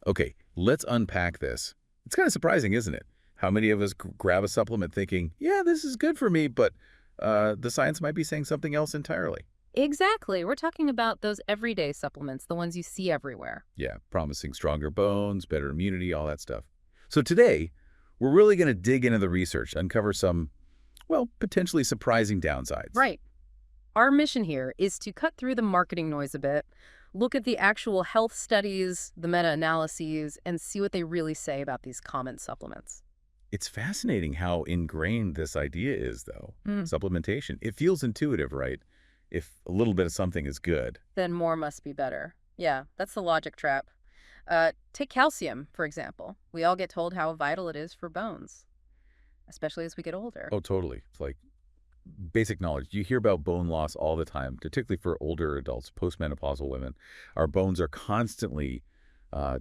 Okay, let's unpack this. It's kind of surprising, isn't it? How many of us grab a supplement thinking, yeah, this is good for me, but the science might be saying something else entirely. Exactly. We're talking about those everyday supplements, the ones you see everywhere. Yeah, promising stronger bones, better immunity, all that stuff. So today, we're really going to dig into the research, uncover some, well, potentially surprising downsides. Right. Our mission here is to cut through the marketing noise a bit, look at the actual health studies, the meta-analyses, and see what they really say about these common supplements. It's fascinating how ingrained this idea is, though. Mm. Supplementation. It feels intuitive, right? If a little bit of something is good. Then more must be better. Yeah, that's the logic trap. Take calcium, for example. We all get told how vital it is for bones, especially as we get older. Oh, totally. It's like basic knowledge. You hear about bone loss all the time, particularly for older adults, postmenopausal women. Our bones are constantly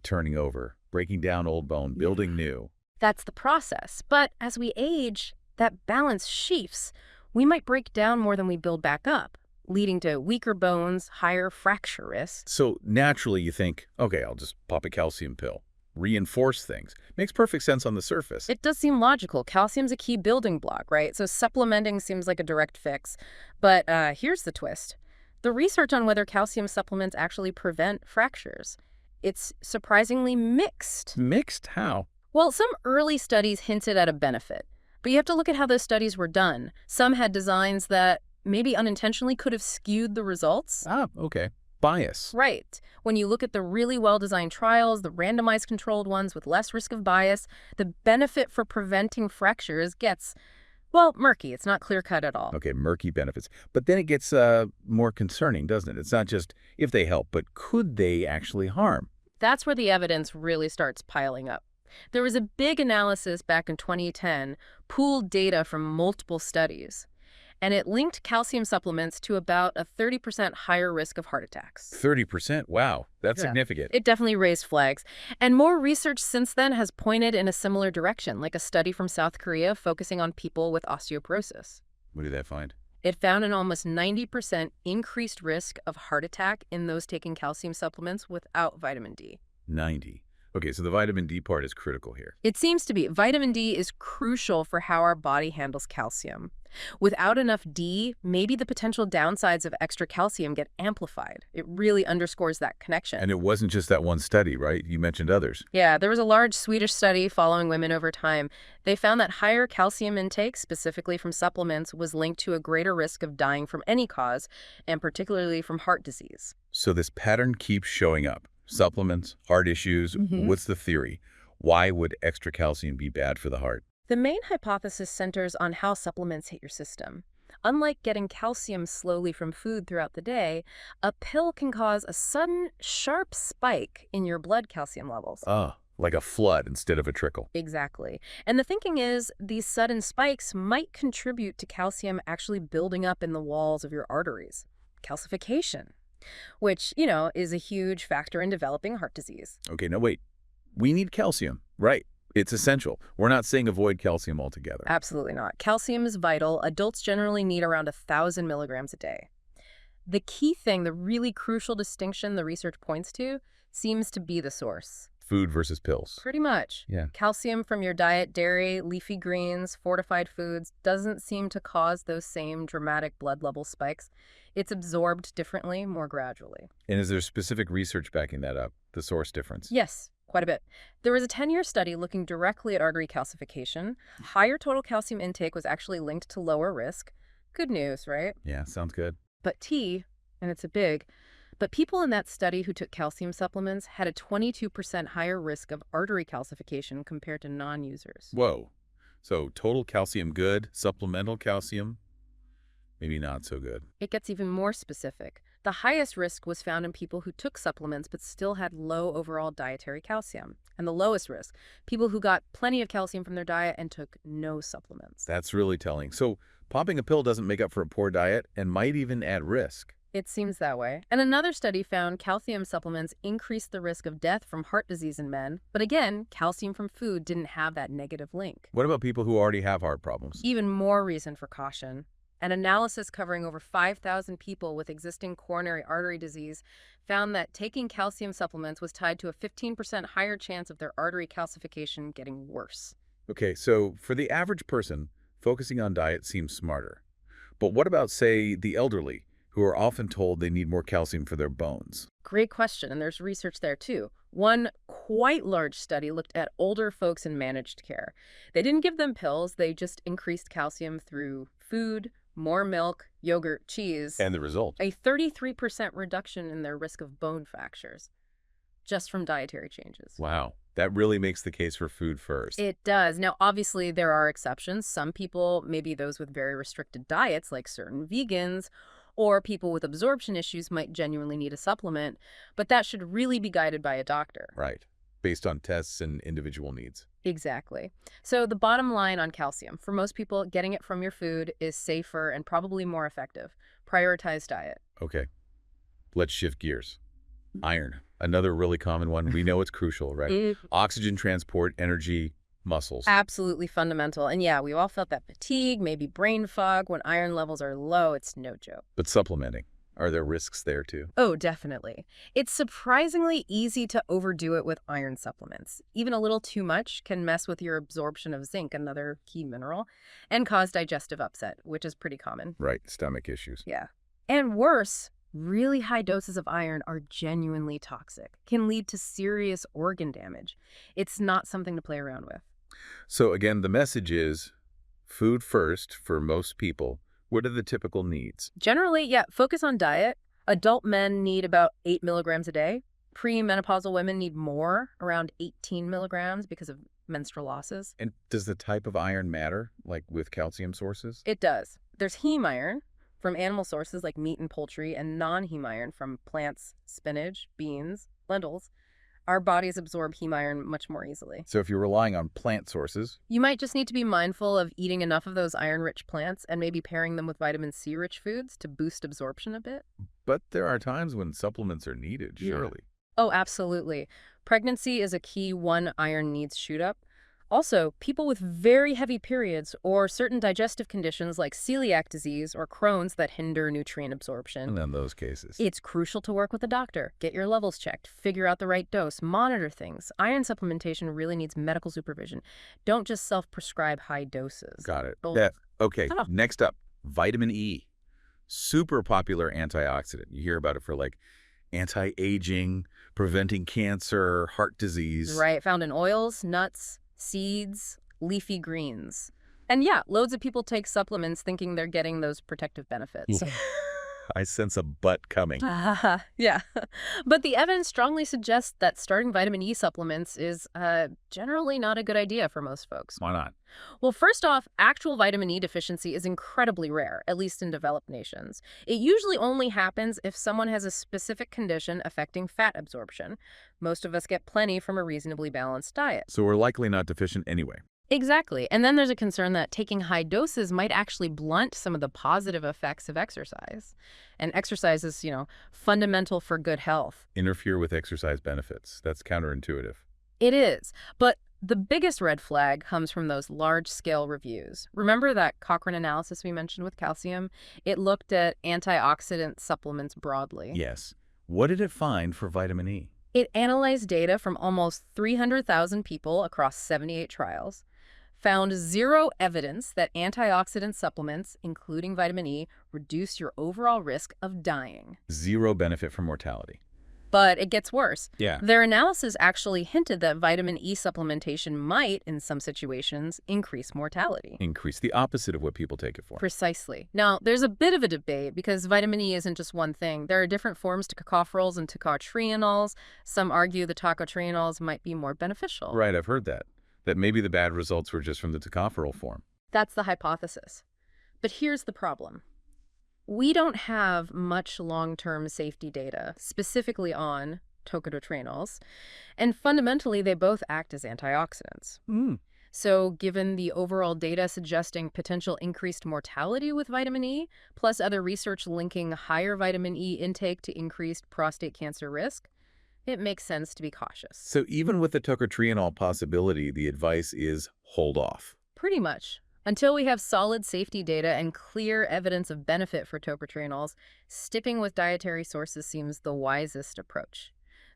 turning over, breaking down old bone, building new. That's the process. But as we age, that balance shifts. We might break down more than we build back up, leading to weaker bones, higher fracture risk. So naturally you think, okay, I'll just pop a calcium pill. Reinforce things. Makes perfect sense on the surface. It does seem logical. Calcium's a key building block, right? So supplementing seems like a direct fix. But here's the twist. The research on whether calcium supplements actually prevent fractures, it's surprisingly mixed. Mixed? How? Well, some early studies hinted at a benefit, but you have to look at how those studies were done. Some had designs that maybe unintentionally could have skewed the results. Ah, okay. Bias. Right. When you look at the really well-designed trials, the randomized controlled ones with less risk of bias, the benefit for preventing fractures gets, well, murky. It's not clear-cut at all. Okay, murky benefits. But then it gets more concerning, doesn't it? It's not just if they help, but could they actually harm? That's where the evidence really starts piling up. There was a big analysis back in 2010, pooled data from multiple studies, and it linked calcium supplements to about a 30% higher risk of heart attacks. 30%? Wow, that's Yeah. significant. It definitely raised flags. And more research since then has pointed in a similar direction, like a study from South Korea focusing on people with osteoporosis. What did that find? It found an almost 90% increased risk of heart attack in those taking calcium supplements without vitamin D. 90. Okay, so the vitamin D part is critical here. It seems to be. Vitamin D is crucial for how our body handles calcium. Without enough D, maybe the potential downsides of extra calcium get amplified. It really underscores that connection. And it wasn't just that one study, right? You mentioned others. Yeah, there was a large Swedish study following women over time. They found that higher calcium intake, specifically from supplements, was linked to a greater risk of dying from any cause, and particularly from heart disease. So this pattern keeps showing up. Supplements, heart issues. Mhm. What's the theory? Why would extra calcium be bad for the heart? The main hypothesis centers on how supplements hit your system. Unlike getting calcium slowly from food throughout the day, a pill can cause a sudden, sharp spike in your blood calcium levels. Ah, like a flood instead of a trickle. Exactly. And the thinking is these sudden spikes might contribute to calcium actually building up in the walls of your arteries. Calcification, which, is a huge factor in developing heart disease. Okay, no, wait. We need calcium, right? It's essential. We're not saying avoid calcium altogether. Absolutely not. Calcium is vital. Adults generally need around 1,000 milligrams a day. The key thing, the really crucial distinction the research points to, seems to be the source. Food versus pills. Pretty much. Yeah. Calcium from your diet, dairy, leafy greens, fortified foods doesn't seem to cause those same dramatic blood level spikes. It's absorbed differently, more gradually. And is there specific research backing that up, the source difference? Yes, quite a bit. There was a 10-year study looking directly at artery calcification. Higher total calcium intake was actually linked to lower risk. Good news, right? Yeah, sounds good. But people in that study who took calcium supplements had a 22% higher risk of artery calcification compared to non-users. Whoa. So total calcium good, supplemental calcium, maybe not so good. It gets even more specific. The highest risk was found in people who took supplements but still had low overall dietary calcium. And the lowest risk, people who got plenty of calcium from their diet and took no supplements. That's really telling. So popping a pill doesn't make up for a poor diet and might even add risk. It seems that way. And another study found calcium supplements increased the risk of death from heart disease in men. But again, calcium from food didn't have that negative link. What about people who already have heart problems? Even more reason for caution. An analysis covering over 5,000 people with existing coronary artery disease found that taking calcium supplements was tied to a 15% higher chance of their artery calcification getting worse. Okay, so for the average person, focusing on diet seems smarter. But what about, say, the elderly, who are often told they need more calcium for their bones? Great question, and there's research there too. One quite large study looked at older folks in managed care. They didn't give them pills, they just increased calcium through food, more milk, yogurt, cheese. And the result? A 33% reduction in their risk of bone fractures, just from dietary changes. Wow, that really makes the case for food first. It does. Now, obviously, there are exceptions. Some people, maybe those with very restricted diets, like certain vegans, or people with absorption issues might genuinely need a supplement, but that should really be guided by a doctor. Right, based on tests and individual needs. Exactly. So the bottom line on calcium, for most people, getting it from your food is safer and probably more effective. Prioritize diet. Okay, let's shift gears. Iron, another really common one. We know it's crucial, right? Oxygen transport, energy, muscles. Absolutely fundamental. And yeah, we've all felt that fatigue, maybe brain fog. When iron levels are low, it's no joke. But supplementing, are there risks there too? Oh, definitely. It's surprisingly easy to overdo it with iron supplements. Even a little too much can mess with your absorption of zinc, another key mineral, and cause digestive upset, which is pretty common. Right, stomach issues. Yeah. And worse, really high doses of iron are genuinely toxic, can lead to serious organ damage. It's not something to play around with. So again, the message is food first for most people. What are the typical needs? Generally, yeah, focus on diet. Adult men need about 8 milligrams a day. Premenopausal women need more, around 18 milligrams because of menstrual losses. And does the type of iron matter, like with calcium sources? It does. There's heme iron from animal sources like meat and poultry, and non-heme iron from plants, spinach, beans, lentils. Our bodies absorb heme iron much more easily. So if you're relying on plant sources, You might just need to be mindful of eating enough of those iron-rich plants and maybe pairing them with vitamin C-rich foods to boost absorption a bit. but there are times when supplements are needed, Yeah. surely. Oh, absolutely. Pregnancy is a key one iron needs shoot up. Also, people with very heavy periods or certain digestive conditions like celiac disease or Crohn's that hinder nutrient absorption. And in those cases. It's crucial to work with a doctor, get your levels checked, figure out the right dose, monitor things. Iron supplementation really needs medical supervision. Don't just self-prescribe high doses. Got it. Oh. Yeah. Okay, Oh. next up, vitamin E. Super popular antioxidant. You hear about it for like anti-aging, preventing cancer, heart disease. Right, found in oils, nuts, seeds, leafy greens. And yeah, loads of people take supplements thinking they're getting those protective benefits. I sense a butt coming. Yeah. But the evidence strongly suggests that starting vitamin E supplements is generally not a good idea for most folks. Why not? Well, first off, actual vitamin E deficiency is incredibly rare, at least in developed nations. It usually only happens if someone has a specific condition affecting fat absorption. Most of us get plenty from a reasonably balanced diet. So we're likely not deficient anyway. Exactly. And then there's a concern that taking high doses might actually blunt some of the positive effects of exercise. And exercise is, fundamental for good health. Interfere with exercise benefits. That's counterintuitive. It is. But the biggest red flag comes from those large-scale reviews. Remember that Cochrane analysis we mentioned with calcium? It looked at antioxidant supplements broadly. Yes. What did it find for vitamin E? It analyzed data from almost 300,000 people across 78 trials, found zero evidence that antioxidant supplements, including vitamin E, reduce your overall risk of dying. Zero benefit from mortality. But it gets worse. Yeah. Their analysis actually hinted that vitamin E supplementation might, in some situations, increase mortality. Increase the opposite of what people take it for. Precisely. Now, there's a bit of a debate because vitamin E isn't just one thing. There are different forms to tocopherols and tocotrienols. Some argue the tocotrienols might be more beneficial. Right, I've heard that. That maybe the bad results were just from the tocopherol form. That's the hypothesis. But here's the problem. We don't have much long-term safety data, specifically on tocotrienols, and fundamentally they both act as antioxidants. So given the overall data suggesting potential increased mortality with vitamin E, plus other research linking higher vitamin E intake to increased prostate cancer risk, it makes sense to be cautious. So even with the tocotrienol possibility, the advice is hold off. Pretty much. Until we have solid safety data and clear evidence of benefit for tocotrienols, sticking with dietary sources seems the wisest approach.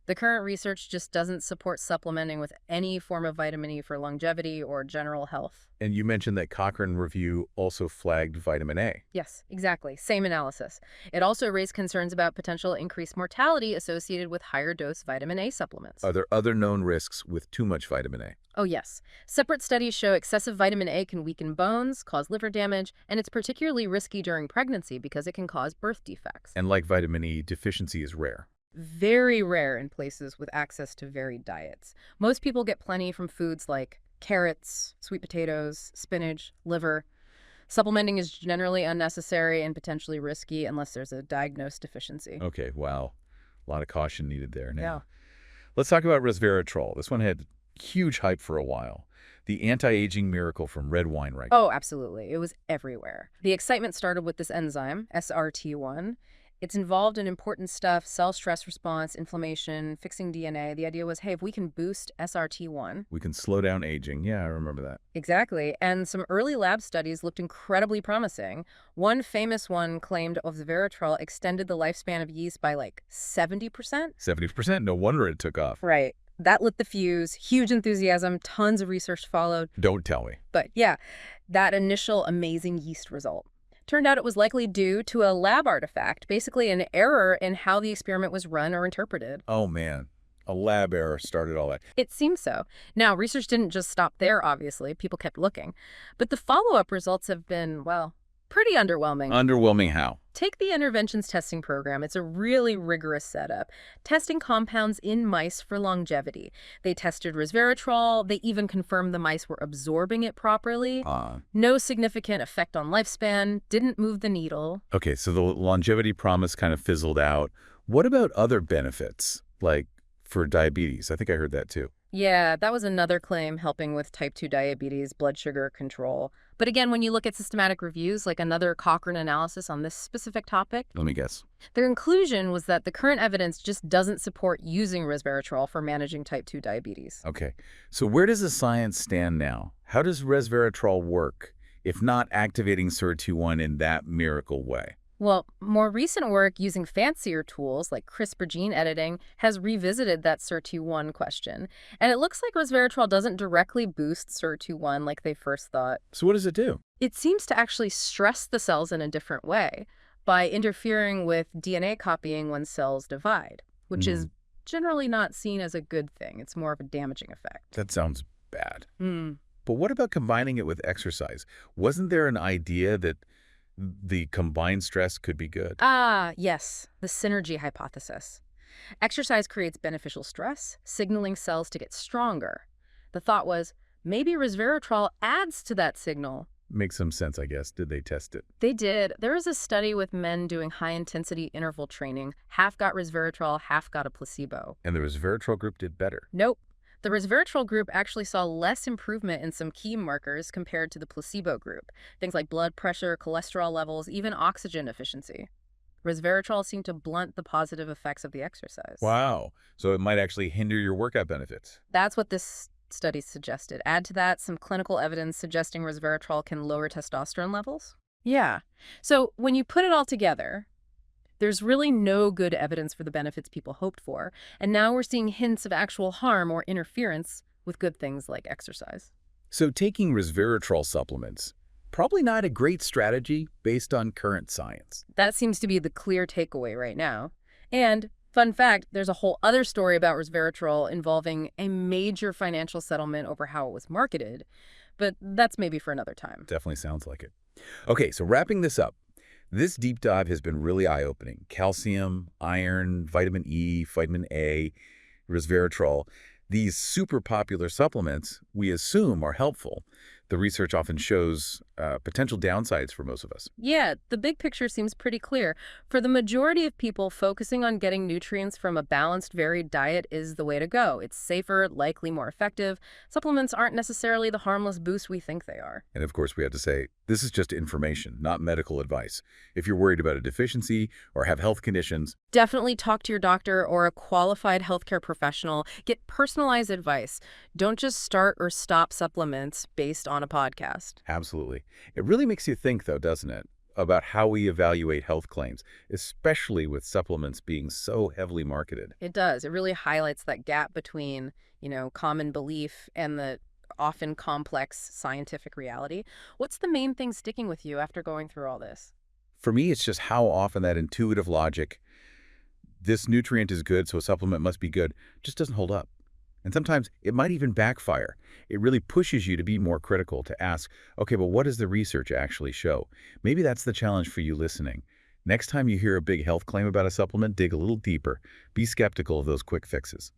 The current research just doesn't support supplementing with any form of vitamin E for longevity or general health. And you mentioned that Cochrane review also flagged vitamin A. Yes, exactly. Same analysis. It also raised concerns about potential increased mortality associated with higher dose vitamin A supplements. Are there other known risks with too much vitamin A? Oh, yes. Separate studies show excessive vitamin A can weaken bones, cause liver damage, and it's particularly risky during pregnancy because it can cause birth defects. And like vitamin E, deficiency is rare. Very rare in places with access to varied diets. Most people get plenty from foods like carrots, sweet potatoes, spinach, liver. Supplementing is generally unnecessary and potentially risky unless there's a diagnosed deficiency. Okay, wow. A lot of caution needed there now. Yeah. Let's talk about resveratrol. This one had huge hype for a while. The anti-aging miracle from red wine, right? Oh, absolutely. It was everywhere. The excitement started with this enzyme, SRT1. It's involved in important stuff, cell stress response, inflammation, fixing DNA. The idea was, hey, if we can boost SRT1. We can slow down aging. Yeah, I remember that. Exactly. And some early lab studies looked incredibly promising. One famous one claimed Resveratrol extended the lifespan of yeast by like 70%. 70%? No wonder it took off. Right. That lit the fuse. Huge enthusiasm. Tons of research followed. Don't tell me. But yeah, that initial amazing yeast result. Turned out it was likely due to a lab artifact, basically an error in how the experiment was run or interpreted. Oh, man. A lab error started all that. It seems so. Now, research didn't just stop there, obviously. People kept looking. But the follow-up results have been, well, pretty underwhelming. Underwhelming how? Take the interventions testing program. It's a really rigorous setup, testing compounds in mice for longevity. They tested resveratrol. They even confirmed the mice were absorbing it properly. No significant effect on lifespan. Didn't move the needle. Okay, so the longevity promise kind of fizzled out. What about other benefits, like for diabetes? I think I heard that too. Yeah, that was another claim helping with type 2 diabetes, blood sugar control. But again, when you look at systematic reviews, like another Cochrane analysis on this specific topic, Let me guess. their conclusion was that the current evidence just doesn't support using resveratrol for managing type 2 diabetes. Okay, so where does the science stand now? How does resveratrol work, if not activating SIRT1 in that miracle way? Well, more recent work using fancier tools like CRISPR gene editing has revisited that SIRT1 question. And it looks like resveratrol doesn't directly boost SIRT1 like they first thought. So what does it do? It seems to actually stress the cells in a different way by interfering with DNA copying when cells divide, which is generally not seen as a good thing. It's more of a damaging effect. That sounds bad. But what about combining it with exercise? Wasn't there an idea that the combined stress could be good? Ah, yes, the synergy hypothesis. Exercise creates beneficial stress, signaling cells to get stronger. The thought was, maybe resveratrol adds to that signal. Makes some sense, I guess. Did they test it? They did. There was a study with men doing high-intensity interval training. Half got resveratrol, half got a placebo. And the resveratrol group did better. Nope. The resveratrol group actually saw less improvement in some key markers compared to the placebo group. Things like blood pressure, cholesterol levels, even oxygen efficiency. Resveratrol seemed to blunt the positive effects of the exercise. Wow. So it might actually hinder your workout benefits. That's what this study suggested. Add to that some clinical evidence suggesting resveratrol can lower testosterone levels. Yeah. So when you put it all together, there's really no good evidence for the benefits people hoped for, and now we're seeing hints of actual harm or interference with good things like exercise. So taking resveratrol supplements, probably not a great strategy based on current science. That seems to be the clear takeaway right now. And, fun fact, there's a whole other story about resveratrol involving a major financial settlement over how it was marketed, but that's maybe for another time. Definitely sounds like it. Okay, so wrapping this up, this deep dive has been really eye-opening. Calcium, iron, vitamin E, vitamin A, resveratrol. These super popular supplements we assume are helpful. The research often shows potential downsides for most of us. Yeah, the big picture seems pretty clear. For the majority of people, focusing on getting nutrients from a balanced, varied diet is the way to go. It's safer, likely more effective. Supplements aren't necessarily the harmless boost we think they are. And of course, we have to say, this is just information, not medical advice. If you're worried about a deficiency or have health conditions, definitely talk to your doctor or a qualified healthcare professional. Get personalized advice. Don't just start or stop supplements based on on a podcast. Absolutely. It really makes you think, though, doesn't it, about how we evaluate health claims, especially with supplements being so heavily marketed. It does. It really highlights that gap between, common belief and the often complex scientific reality. What's the main thing sticking with you after going through all this? For me, it's just how often that intuitive logic, this nutrient is good, so a supplement must be good, just doesn't hold up. And sometimes it might even backfire. It really pushes you to be more critical, to ask, okay, but what does the research actually show? Maybe that's the challenge for you listening. Next time you hear a big health claim about a supplement, dig a little deeper. Be skeptical of those quick fixes.